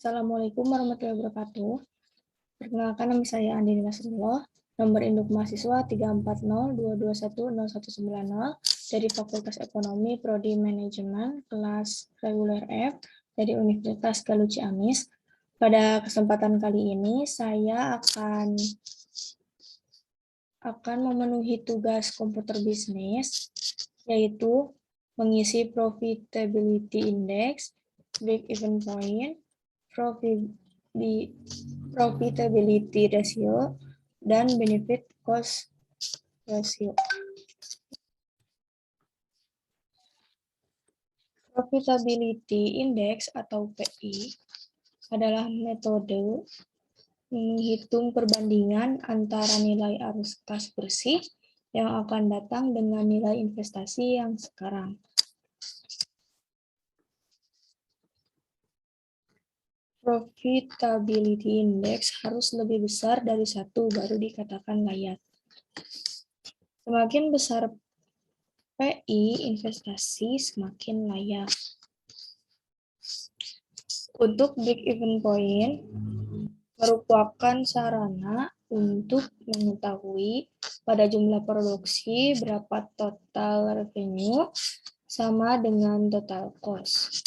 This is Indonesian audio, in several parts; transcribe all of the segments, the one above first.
Assalamualaikum warahmatullahi wabarakatuh. Perkenalkan, nama saya Andini Nasrullah, nomor induk mahasiswa 34022101190 dari Fakultas Ekonomi Prodi Manajemen kelas reguler F dari Universitas Galuh Ciamis. Pada kesempatan kali ini saya akan memenuhi tugas komputer bisnis, yaitu mengisi profitability index, break-even point, profitability ratio, dan benefit cost ratio. Profitability index atau PI adalah metode menghitung perbandingan antara nilai arus kas bersih yang akan datang dengan nilai investasi yang sekarang. Profitability index harus lebih besar dari 1 baru dikatakan layak. Semakin besar PI investasi semakin layak. Untuk break-even point merupakan sarana untuk mengetahui pada jumlah produksi berapa total revenue sama dengan total cost.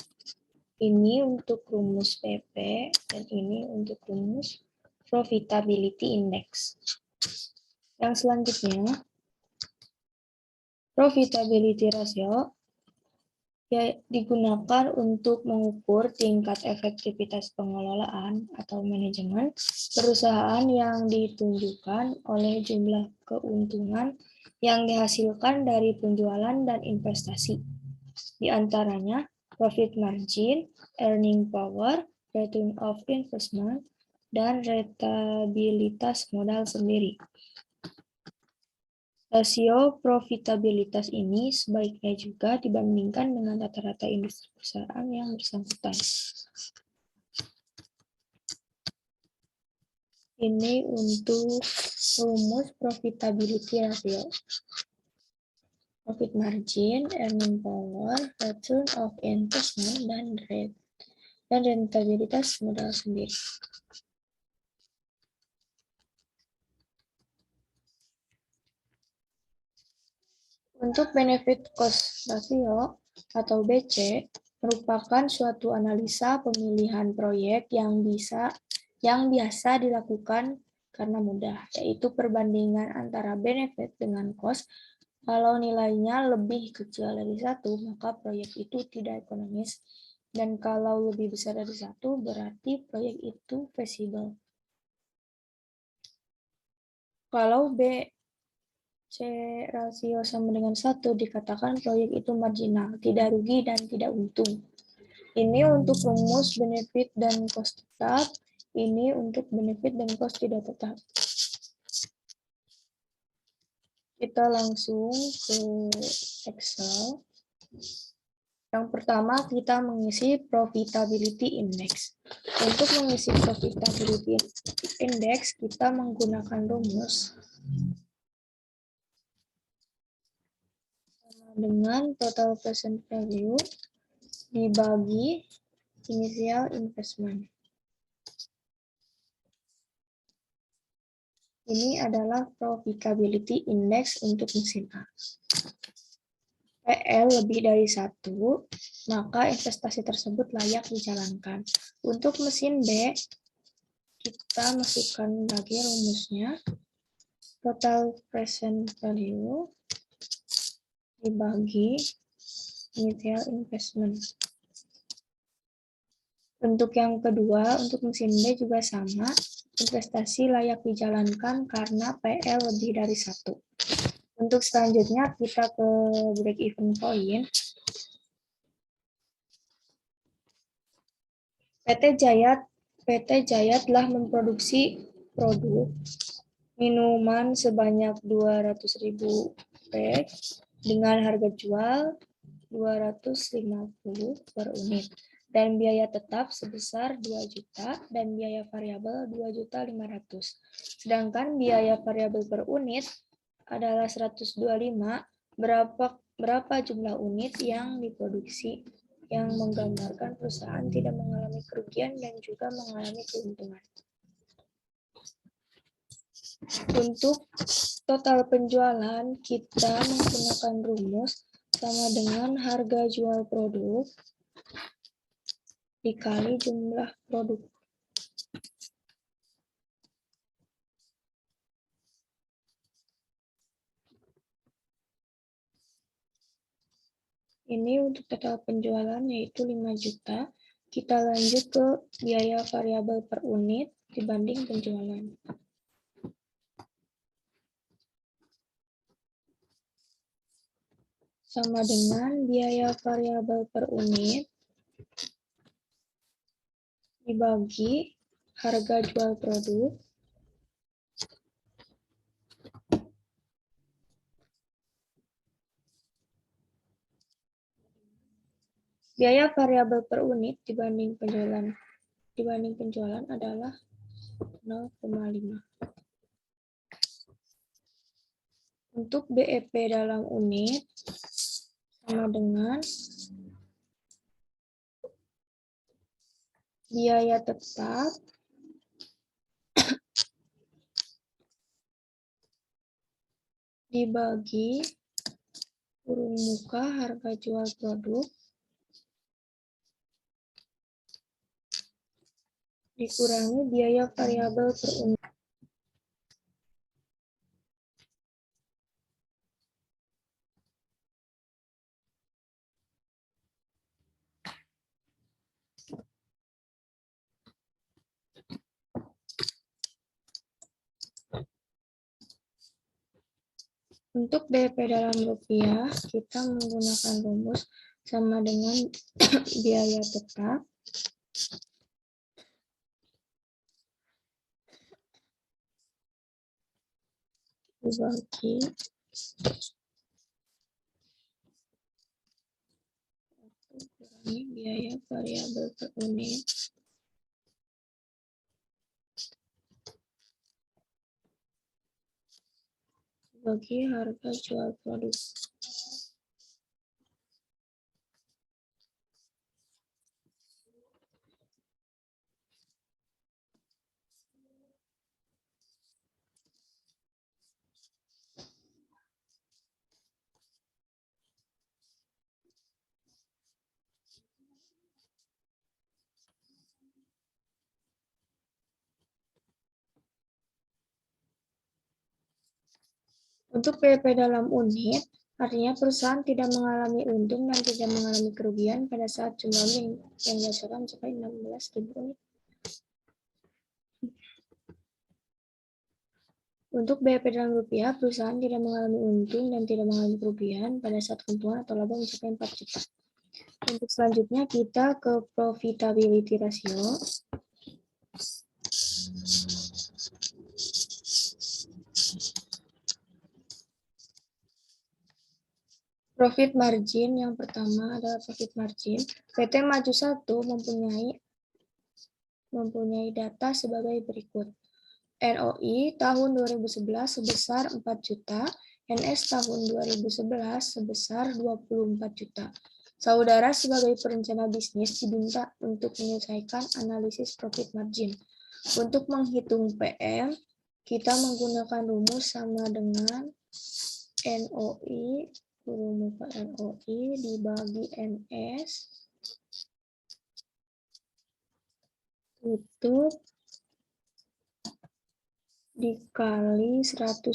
Ini untuk rumus PP dan ini untuk rumus profitability index. Yang selanjutnya, profitability ratio digunakan untuk mengukur tingkat efektivitas pengelolaan atau manajemen perusahaan yang ditunjukkan oleh jumlah keuntungan yang dihasilkan dari penjualan dan investasi. Di antaranya profit margin, earning power, return of investment, dan rentabilitas modal sendiri. Rasio profitabilitas ini sebaiknya juga dibandingkan dengan rata-rata industri perusahaan yang bersangkutan. Ini untuk rumus profitability ratio. Profit margin, earning power, return of investment, dan rentabilitas modal sendiri. Untuk benefit cost ratio atau BC merupakan suatu analisa pemilihan proyek yang biasa dilakukan karena mudah, yaitu perbandingan antara benefit dengan cost. Kalau nilainya lebih kecil dari 1, maka proyek itu tidak ekonomis. Dan kalau lebih besar dari 1, berarti proyek itu feasible. Kalau BC rasio sama dengan 1, dikatakan proyek itu marginal, tidak rugi dan tidak untung. Ini untuk rumus benefit dan cost tetap. Ini untuk benefit dan cost tidak tetap. Kita langsung ke Excel. Yang pertama, kita mengisi profitability index. Untuk mengisi profitability index, kita menggunakan rumus dengan total present value dibagi initial investment. Ini adalah profitability index untuk mesin A. PL lebih dari 1, maka investasi tersebut layak dijalankan. Untuk mesin B, kita masukkan lagi rumusnya. Total present value dibagi initial investment. Untuk yang kedua, untuk mesin B juga sama. Investasi layak dijalankan karena PL lebih dari 1. Untuk selanjutnya kita ke break-even point. PT Jaya telah memproduksi produk minuman sebanyak 200.000 pack dengan harga jual 250 per unit dan biaya tetap sebesar 2 juta dan biaya variabel 2.500.000. Sedangkan biaya variabel per unit adalah 125. Berapa jumlah unit yang diproduksi yang menggambarkan perusahaan tidak mengalami kerugian dan juga mengalami keuntungan. Untuk total penjualan, kita menggunakan rumus sama dengan harga jual produk dikali jumlah produk. Ini untuk total penjualan yaitu 5 juta. Kita lanjut ke biaya variabel per unit dibanding penjualan. Sama dengan biaya variabel per unit dibagi harga jual produk biaya variabel per unit dibanding penjualan adalah 0,5. Untuk BEP dalam unit sama dengan biaya tetap dibagi kurung muka harga jual produk dikurangi biaya variabel per unit. Untuk BEP dalam rupiah, kita menggunakan rumus sama dengan biaya tetap dibagi kurangi biaya variabel per unit bagi harga jual produk. Untuk BEP dalam unit, artinya perusahaan tidak mengalami untung dan tidak mengalami kerugian pada saat jumlah yang dihasilkan mencapai 16.000 unit. Untuk BEP dalam rupiah, perusahaan tidak mengalami untung dan tidak mengalami kerugian pada saat keuntungan atau laba mencapai 4 juta. Untuk selanjutnya kita ke profitability ratio. Profit margin yang pertama adalah profit margin. PT Maju 1 mempunyai data sebagai berikut. NOI tahun 2011 sebesar 4 juta, NS tahun 2011 sebesar 24 juta. Saudara sebagai perencana bisnis diminta untuk menyelesaikan analisis profit margin. Untuk menghitung PM, kita menggunakan rumus sama dengan NOI kurung muka NOI dibagi NS tutup dikali 100%.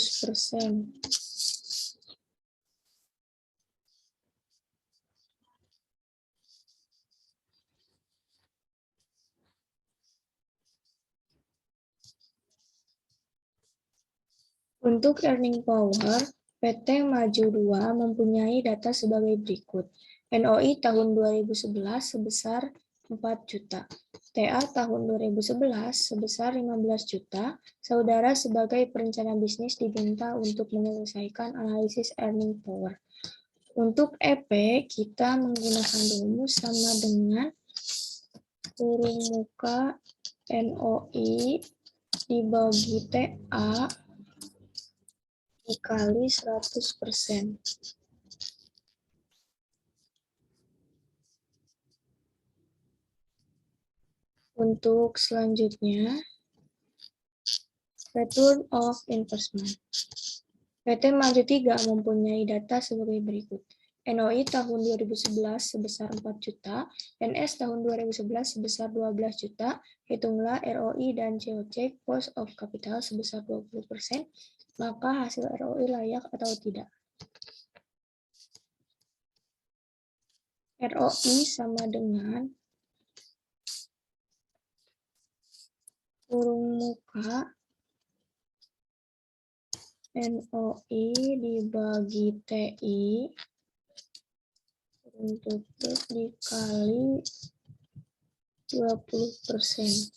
Untuk earning power, PT Maju 2 mempunyai data sebagai berikut. NOI tahun 2011 sebesar 4 juta. TA tahun 2011 sebesar 15 juta. Saudara sebagai perencana bisnis diminta untuk menyelesaikan analisis earning power. Untuk EP, kita menggunakan rumus sama dengan kurung muka NOI dibagi TA dikali 100%. Untuk selanjutnya, return of investment. PT Maju 3 mempunyai data sebagai berikut. NOI tahun 2011 sebesar 4 juta, NS tahun 2011 sebesar 12 juta, hitunglah ROI dan COC cost of capital sebesar 20%, maka hasil ROI layak atau tidak. ROI sama dengan kurung muka NOI dibagi TI kurung tutup dikali 20%.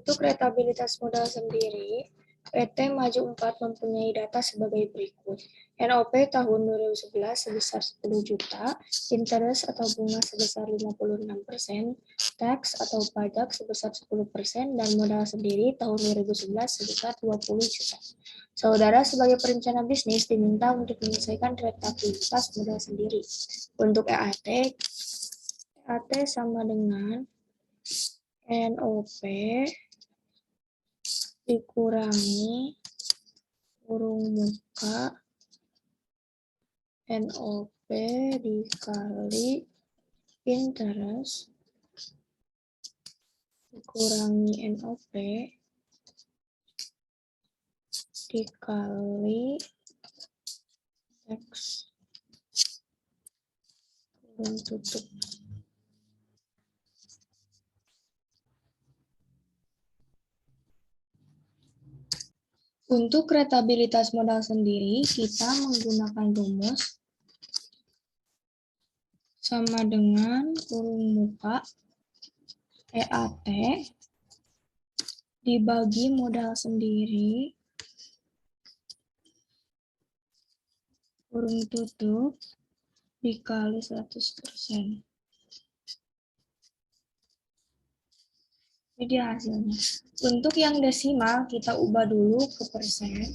Untuk rentabilitas modal sendiri, PT Maju 4 mempunyai data sebagai berikut. NOP tahun 2011 sebesar 10 juta, interest atau bunga sebesar 56%, tax atau pajak sebesar 10%, dan modal sendiri tahun 2011 sebesar 20 juta. Saudara sebagai perencana bisnis diminta untuk menyelesaikan rentabilitas modal sendiri. Untuk EAT sama dengan NOP dikurangi kurung muka NOP dikali interest dikurangi NOP dikali X kurung tutup. Untuk rentabilitas modal sendiri, kita menggunakan rumus sama dengan kurung muka EAT dibagi modal sendiri kurung tutup dikali 100%. Ini dia hasilnya. Untuk yang desimal, kita ubah dulu ke persen.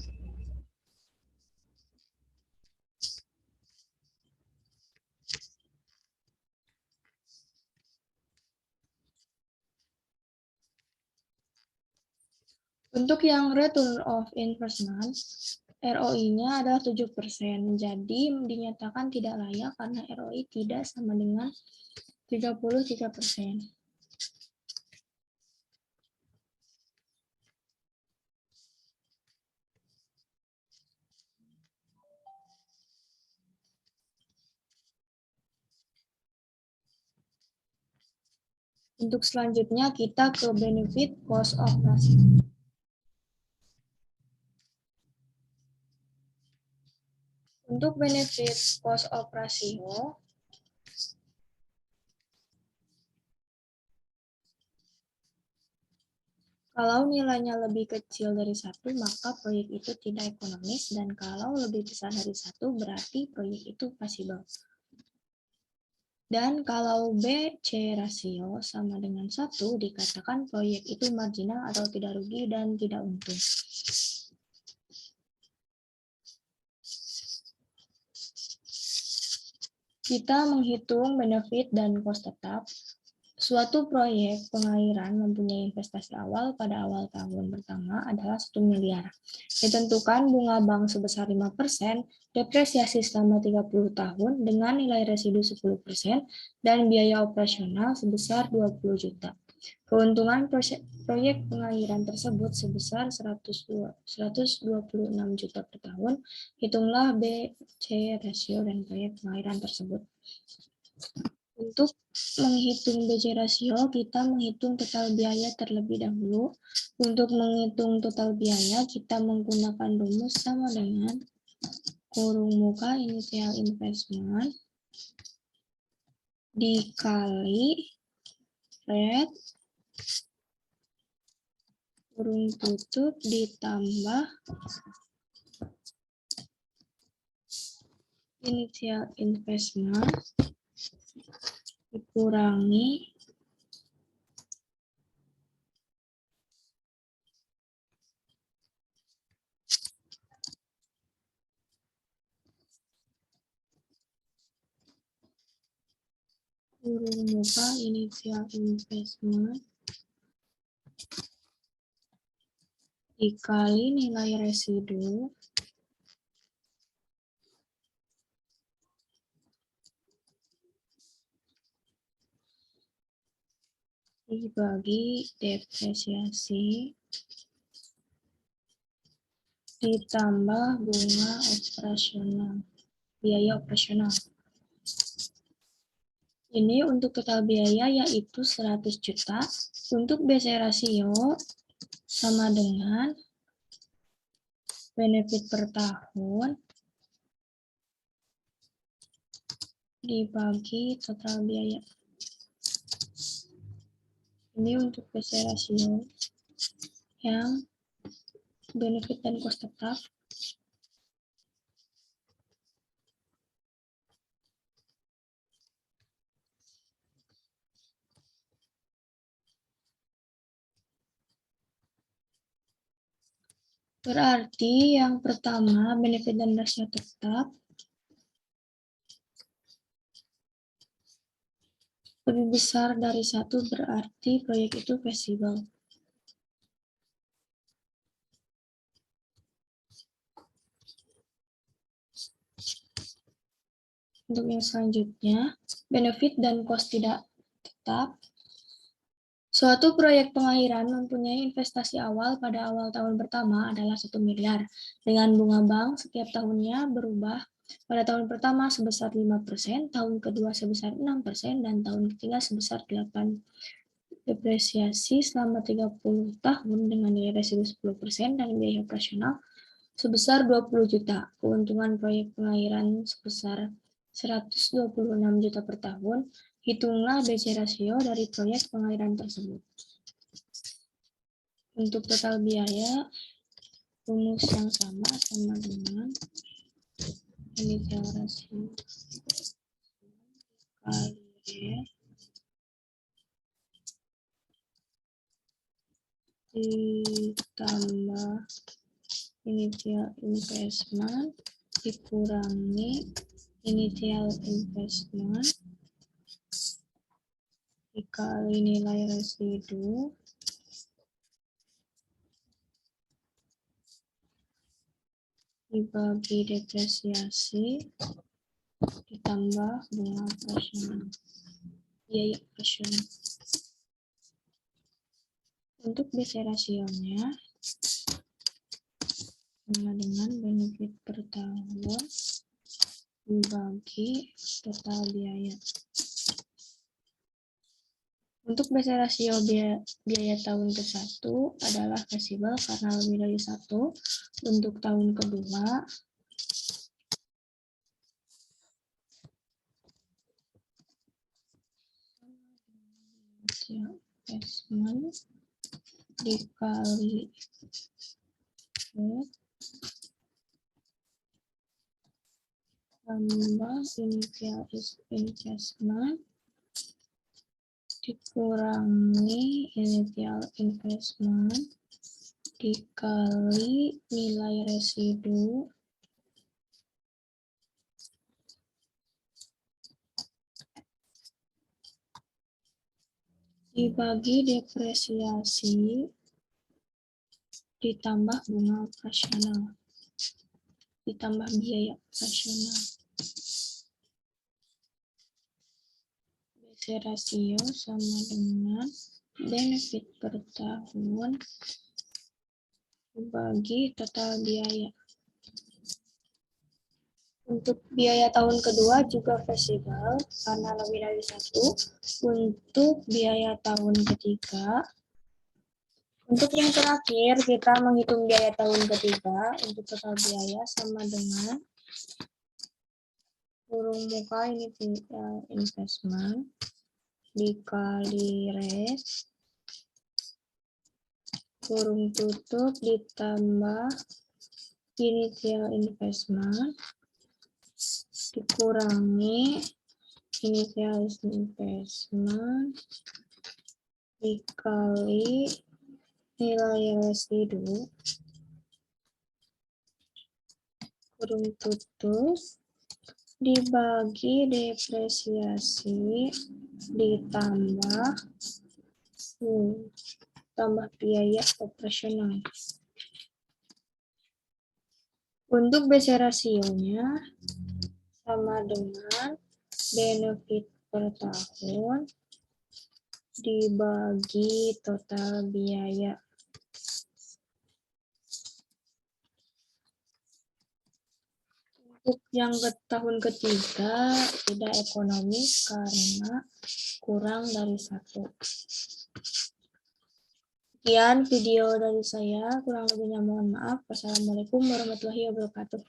Untuk yang return of investment, ROI-nya adalah 7%. Jadi dinyatakan tidak layak karena ROI tidak sama dengan 33%. Untuk selanjutnya kita ke benefit cost of ratio. Untuk benefit cost of ratio, kalau nilainya lebih kecil dari 1, maka proyek itu tidak ekonomis, dan kalau lebih besar dari 1, berarti proyek itu possible. Dan kalau BC rasio sama dengan 1, dikatakan proyek itu marginal atau tidak rugi dan tidak untung. Kita menghitung benefit dan cost tetap. Suatu proyek pengairan mempunyai investasi awal pada awal tahun pertama adalah 1 miliar. Ditentukan bunga bank sebesar 5%, depresiasi selama 30 tahun dengan nilai residu 10%, dan biaya operasional sebesar 20 juta. Keuntungan proyek pengairan tersebut sebesar 126 juta per tahun. Hitunglah BC rasio dan proyek pengairan tersebut. Untuk menghitung BC rasio, kita menghitung total biaya terlebih dahulu. Untuk menghitung total biaya, kita menggunakan rumus sama dengan kurung muka initial investment dikali red kurung tutup ditambah initial investment dikurangi kurung muka initial investment dikali nilai residu dibagi depresiasi ditambah bunga operasional, biaya operasional. Ini untuk total biaya yaitu 100 juta. Untuk BC rasio sama dengan benefit per tahun dibagi total biaya. Ini untuk BC rasio yang benefit dan cost tetap. Berarti yang pertama benefit dan rasio tetap lebih besar dari 1 berarti proyek itu feasible. Untuk yang selanjutnya, benefit dan cost tidak tetap. Suatu proyek pengairan mempunyai investasi awal pada awal tahun pertama adalah 1 miliar. Dengan bunga bank setiap tahunnya berubah pada tahun pertama sebesar 5%, tahun kedua sebesar 6%, dan tahun ketiga sebesar 8%. Depresiasi selama 30 tahun dengan nilai residu 10% dan biaya operasional sebesar 20 juta. Keuntungan proyek pengairan sebesar 126 juta per tahun. Hitunglah BC rasio dari proyek pengairan tersebut. Untuk total biaya, rumus yang sama dengan initial rasio kali ditambah initial investment dikurangi initial investment dikali nilai residu dibagi depresiasi ditambah bunga operasional, biaya operasional. Untuk BC rasionya sama dengan benefit per tahun dibagi total biaya. Untuk BC rasio biaya tahun ke-1 adalah feasible karena lebih dari 1. Untuk tahun kedua, investment dikali tambah initial investment dikurangi initial investment dikali nilai residu dibagi depresiasi ditambah bunga operasional ditambah biaya operasional. BC rasio sama dengan benefit per tahun dibagi total biaya. Untuk biaya tahun kedua juga feasible karena lebih dari 1. Untuk biaya tahun ketiga, untuk yang terakhir kita menghitung biaya tahun ketiga untuk total biaya sama dengan kurung muka initial investment dikali res kurung tutup ditambah initial investment dikurangi initial investment dikali nilai residu kurung tutup dibagi depresiasi ditambah tambah biaya operasional. Untuk BC rasionya sama dengan benefit per tahun dibagi total biaya. Untuk yang ke tahun ketiga tidak ekonomis karena kurang dari 1. Sekian video dari saya, kurang lebihnya mohon maaf. Wassalamualaikum warahmatullahi wabarakatuh.